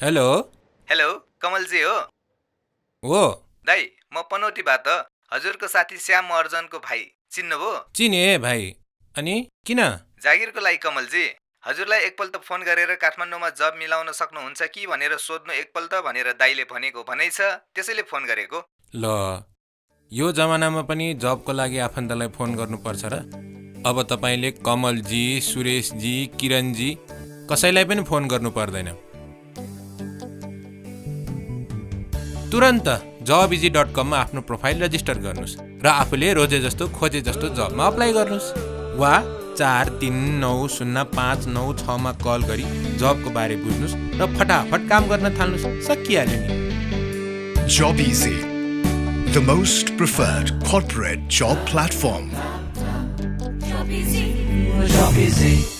Hello hello Kamalji हो दाइ म पनौतीबाट हजुरको साथी श्याम अर्जनको भाइ चिन्नुभयो चिने भाइ अनि किन जागिरको लागि कमलजी हजुरलाई एकपल्ट फोन गरेर काठमाडौँमा जब मिलाउन सक्नुहुन्छ कि भनेर सोध्नु एकपल्ट भनेर दाइले भनेको भनाइ छ त्यसैले फोन गरेको ल यो जमानामा पनि जबको लागि आफन्तलाई फोन गर्नुपर्छ र अब तपाईँले कमलजी सुरेशजी किरणजी कसैलाई पनि फोन गर्नु पर्दैन तुरन्त jobejee.com मा आफ्नो प्रोफाइल रजिस्टर गर्नुस् र आफूले रोजे जस्तो खोजे जस्तो जबमा अप्लाई गर्नुस् वा 43905996 मा कल गरी जबको बारे बुझ्नुस् र फटाफट काम गर्न थाल्नुस् सकिहाल्यो नि Jobejee, the most preferred corporate job platform. Jobejee.